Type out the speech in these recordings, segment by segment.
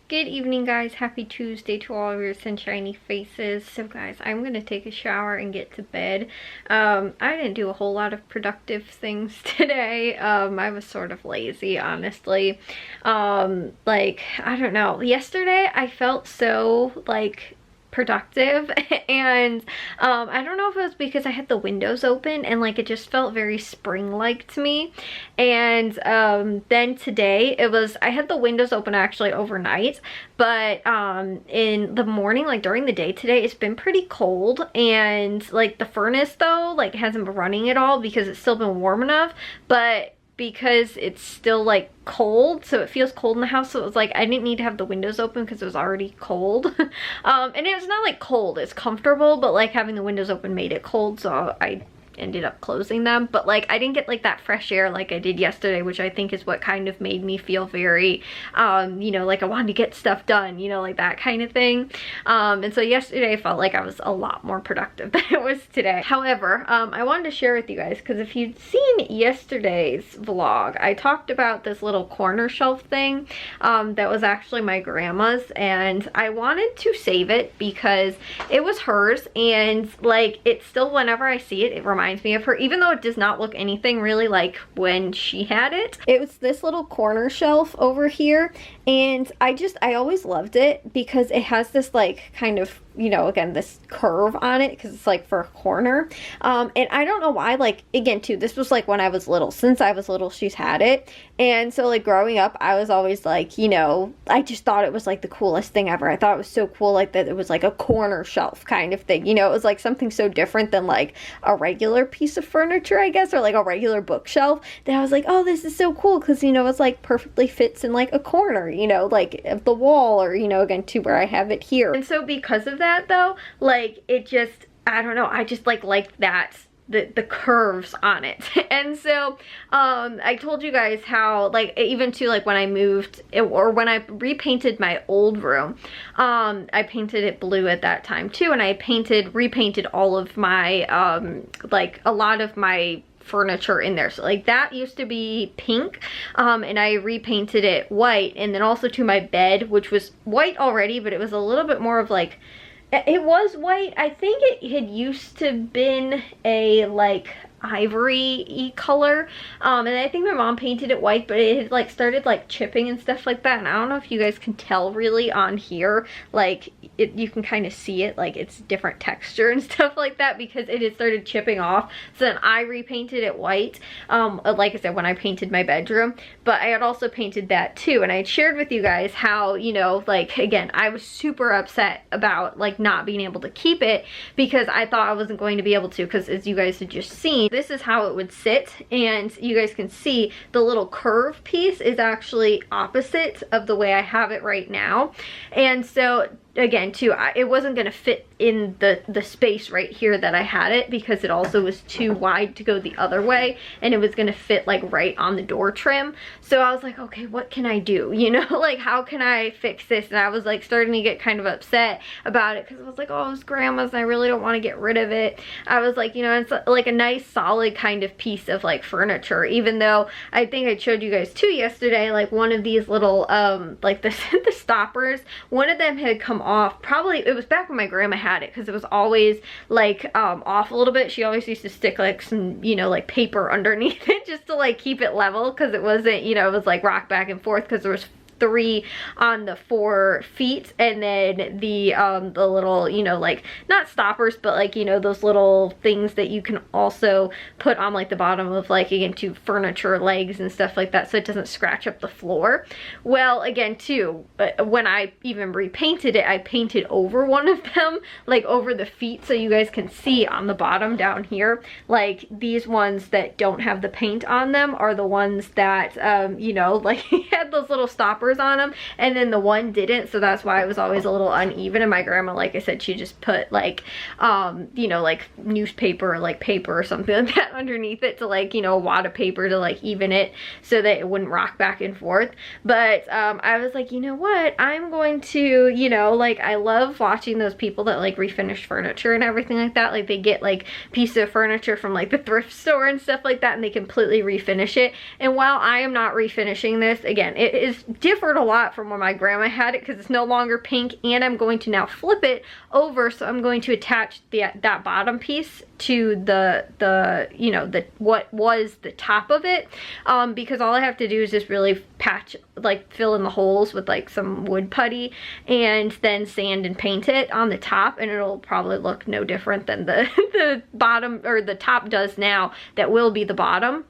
Good evening, guys. Happy Tuesday to all of your sunshiny faces. So guys, I'm gonna take a shower and get to bed. I didn't do a whole lot of productive things today. I was sort of lazy, honestly. Like, I don't know, yesterday I felt so like productive and I don't know if it was because I had the windows open and like it just felt very spring-like to me. And then today I had the windows open actually overnight, but in the morning, like during the day today, it's been pretty cold. And like the furnace though, like hasn't been running at all because it's still been warm enough, but because it's still like cold, so it feels cold in the house. So it was like I didn't need to have the windows open because it was already cold. And it was not like cold, it's comfortable, but like having the windows open made it cold, so I ended up closing them. But like I didn't get like that fresh air like I did yesterday, which I think is what kind of made me feel very you know, like I wanted to get stuff done, you know, like that kind of thing. And so yesterday I felt like I was a lot more productive than it was today. However, I wanted to share with you guys, because if you'd seen yesterday's vlog, I talked about this little corner shelf thing that was actually my grandma's, and I wanted to save it because it was hers, and like it's still, whenever I see it, it reminds me of her, even though it does not look anything really like when she had it. It was this little corner shelf over here, and I always loved it because it has this like kind of, you know, again, this curve on it because it's like for a corner. And I don't know why, like, again, too, this was like when I was little. Since I was little, she's had it. And so like growing up, I was always like, you know, I just thought it was like the coolest thing ever. I thought it was so cool, like that it was like a corner shelf kind of thing. You know, it was like something so different than like a regular piece of furniture, I guess, or like a regular bookshelf, that I was like, oh, this is so cool because, you know, it's like perfectly fits in like a corner, you know, like of the wall, or, you know, again, too, where I have it here. And so because of that though, like it just, I don't know, I just like that, the curves on it. And so I told you guys how, like, even to like when I moved or when I repainted my old room, I painted it blue at that time too, and I repainted all of my like a lot of my furniture in there. So like that used to be pink, and I repainted it white. And then also to my bed, which was white already, but it was a little bit more of like, it was white. I think it had used to been a like ivory-y color, and I think my mom painted it white, but it had like started like chipping and stuff like that. And I don't know if you guys can tell really on here, like you can kind of see it, like it's different texture and stuff like that because it had started chipping off. So then I repainted it white, like I said, when I painted my bedroom. But I had also painted that too, and I had shared with you guys how, you know, like again, I was super upset about like not being able to keep it because I thought I wasn't going to be able to, because as you guys had just seen, this is how it would sit, and you guys can see the little curve piece is actually opposite of the way I have it right now. And so again too, it wasn't going to fit in the space right here that I had it, because it also was too wide to go the other way, and it was going to fit like right on the door trim. So I was like, okay, what can I do, you know, like how can I fix this? And I was like starting to get kind of upset about it because I was like, oh, it's grandma's and I really don't want to get rid of it. I was like, you know, it's like a nice solid kind of piece of like furniture, even though I think I showed you guys too yesterday, like one of these little like the stoppers, one of them had come off. Probably it was back when my grandma had it, because it was always like off a little bit. She always used to stick like some, you know, like paper underneath it just to like keep it level, because it wasn't, you know, it was like rock back and forth because there was 3 on the 4 feet, and then the little, you know, like not stoppers, but like, you know, those little things that you can also put on like the bottom of like, again, to furniture legs and stuff like that, so it doesn't scratch up the floor. Well, again too, when I even repainted it, I painted over one of them, like over the feet, so you guys can see on the bottom down here, like these ones that don't have the paint on them are the ones that you know, like had those little stoppers on them, and then the one didn't, so that's why it was always a little uneven. And my grandma, like I said, she just put like you know, like newspaper or like paper or something like that underneath it to like, you know, a wad of paper to like even it so that it wouldn't rock back and forth. But I was like, you know what, I'm going to, you know, like I love watching those people that like refinish furniture and everything like that. Like they get like pieces of furniture from like the thrift store and stuff like that, and they completely refinish it. And while I am not refinishing this, again, it is different differed a lot from when my grandma had it because it's no longer pink, and I'm going to now flip it over, so I'm going to attach that bottom piece to the you know, the what was the top of it, because all I have to do is just really patch, like fill in the holes with like some wood putty and then sand and paint it on the top, and it'll probably look no different than the the bottom or the top does now. That will be the bottom.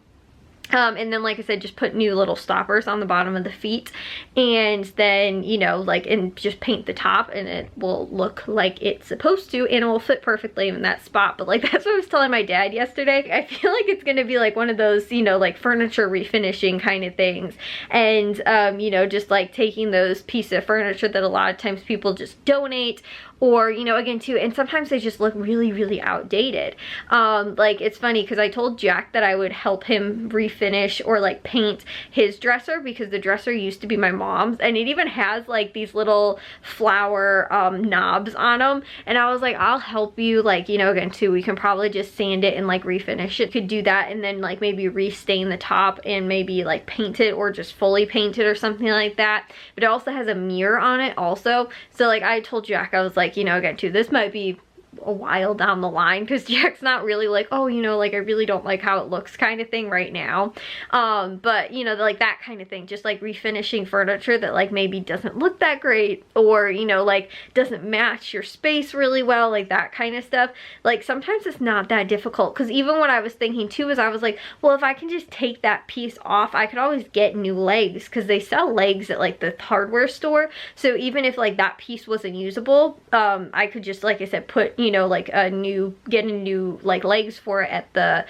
And then, like I said, just put new little stoppers on the bottom of the feet, and then, you know, like, and just paint the top, and it will look like it's supposed to, and it will fit perfectly in that spot. But like, that's what I was telling my dad yesterday. I feel like it's gonna be like one of those, you know, like furniture refinishing kind of things, and you know, just like taking those pieces of furniture that a lot of times people just donate, or, you know, again too, and sometimes they just look really, really outdated. Like, it's funny because I told Jack that I would help him refinish or like paint his dresser, because the dresser used to be my mom's, and it even has like these little flower knobs on them, and I was like, I'll help you, like, you know, again too, we can probably just sand it and like refinish it. Could do that, and then like maybe restain the top and maybe like paint it, or just fully paint it or something like that. But it also has a mirror on it also, so like I told Jack, I was like, you know, again too, this might be a while down the line, because Jack's not really like, oh, you know, like I really don't like how it looks kind of thing right now. But you know, like that kind of thing, just like refinishing furniture that like maybe doesn't look that great, or, you know, like doesn't match your space really well, like that kind of stuff. Like sometimes it's not that difficult, because even what I was thinking too is I was like, well, if I can just take that piece off, I could always get new legs, because they sell legs at like the hardware store. So even if like that piece wasn't usable, I could just, like I said, put, you know, like get a new like legs for it at the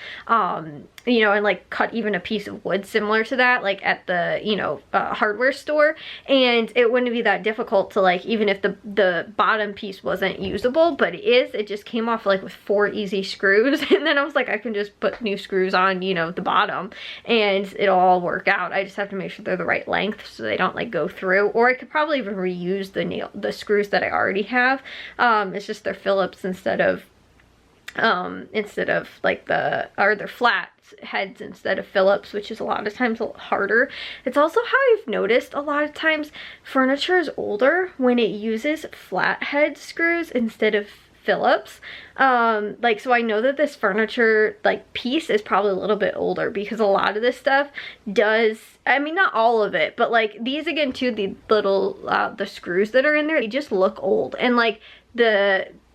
you know, and like cut even a piece of wood similar to that, like at the, you know, hardware store, and it wouldn't be that difficult to, like, even if the bottom piece wasn't usable, but it just came off like with 4 easy screws, and then I was like, I can just put new screws on, you know, the bottom, and it'll all work out. I just have to make sure they're the right length so they don't like go through, or I could probably even reuse the screws that I already have. It's just they're Phillips instead of like they're flat heads instead of Phillips, which is a lot of times a lot harder. It's also how I've noticed a lot of times furniture is older when it uses flat head screws instead of Phillips. Like, so I know that this furniture like piece is probably a little bit older, because a lot of this stuff does, I mean, not all of it, but like these again too, the little the screws that are in there, they just look old, and like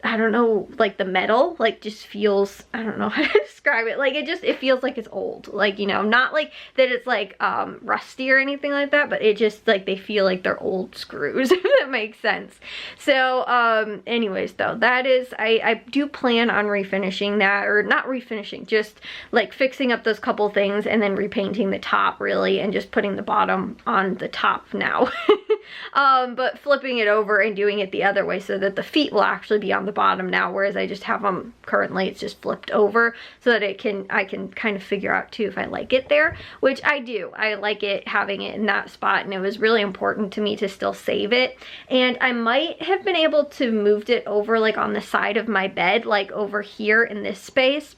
I don't know, like the metal like just feels, I don't know how to describe it, like it feels like it's old, like, you know, not like that it's like rusty or anything like that, but it just like they feel like they're old screws, if that makes sense. So anyways though, that is, I do plan on refinishing that, or not refinishing, just like fixing up those couple things and then repainting the top really, and just putting the bottom on the top now. But flipping it over and doing it the other way so that the feet will actually be on the bottom now, whereas I just have them currently, it's just flipped over, so that I can kind of figure out too if I like it there, which I do. I like it, having it in that spot, and it was really important to me to still save it. And I might have been able to moved it over like on the side of my bed, like over here in this space.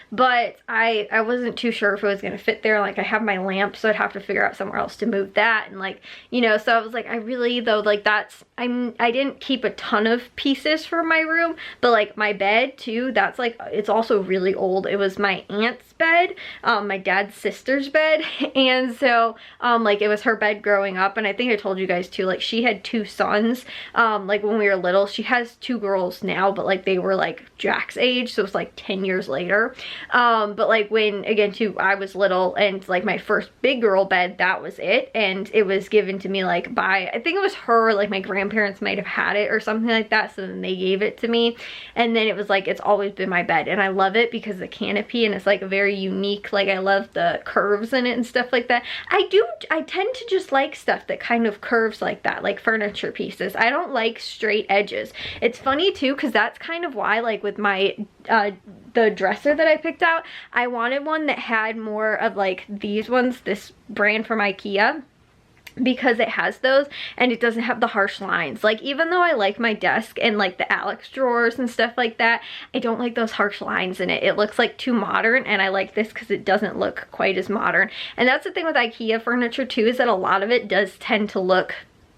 But I wasn't too sure if it was gonna fit there. Like, I have my lamp, so I'd have to figure out somewhere else to move that, and like, you know, so I was like, I really though, like that's, I didn't keep a ton of pieces for my room, but like my bed too, that's like, it's also really old. It was my aunt's bed, my dad's sister's bed, and so like it was her bed growing up, and I think I told you guys too, like she had 2 sons, like when we were little. She has 2 girls now, but like they were like Jack's age, so it's like 10 years later. But like when, again too, I was little, and like my first big girl bed, that was it, and it was given to me like by, I think it was her, like my grandparents might have had it or something like that, so then they gave it to me, and then it was like, it's always been my bed, and I love it because the canopy, and it's like a very unique, like I love the curves in it and stuff like that. I tend to just like stuff that kind of curves like that, like furniture pieces. I don't like straight edges. It's funny too, because that's kind of why, like with my the dresser that I picked out, I wanted one that had more of like these ones, this brand from IKEA. because it has those and it doesn't have the harsh lines. Like, even though I like my desk and like the Alex drawers and stuff like that, I don't like those harsh lines in it. It looks like too modern, and I like this because it doesn't look quite as modern. And that's the thing with IKEA furniture too, is that a lot of it does tend to look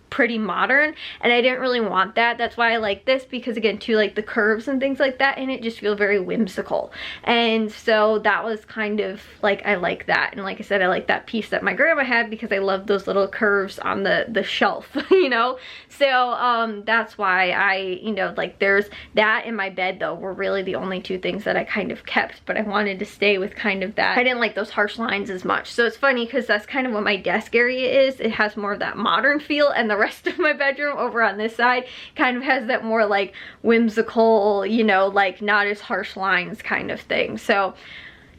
pretty modern, and I didn't really want that. That's why I like this, because again too, like the curves and things like that, and it just feels very whimsical. And so that was kind of like, I like that. And like I said, I like that piece that my grandma had because I love those little curves on the shelf, you know. So that's why I, you know, like there's that in my bed though were really the only two things that I kind of kept, but I wanted to stay with kind of that. I didn't like those harsh lines as much. So it's funny because that's kind of what my desk area is. It has more of that modern feel, and the rest of my bedroom over on this side kind of has that more like whimsical, you know, like not as harsh lines kind of thing. So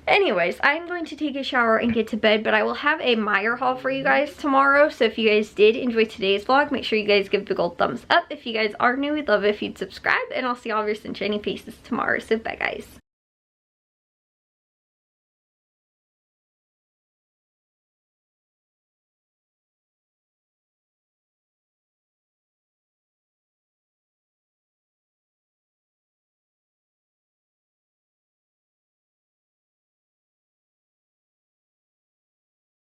anyways, I'm going to take a shower and get to bed, but I will have a Meijer haul for you guys tomorrow. So if you guys did enjoy today's vlog, make sure you guys give a big old thumbs up. If you guys are new, we'd love it if you'd subscribe, and I'll see all of your sunshiny faces tomorrow. So bye guys.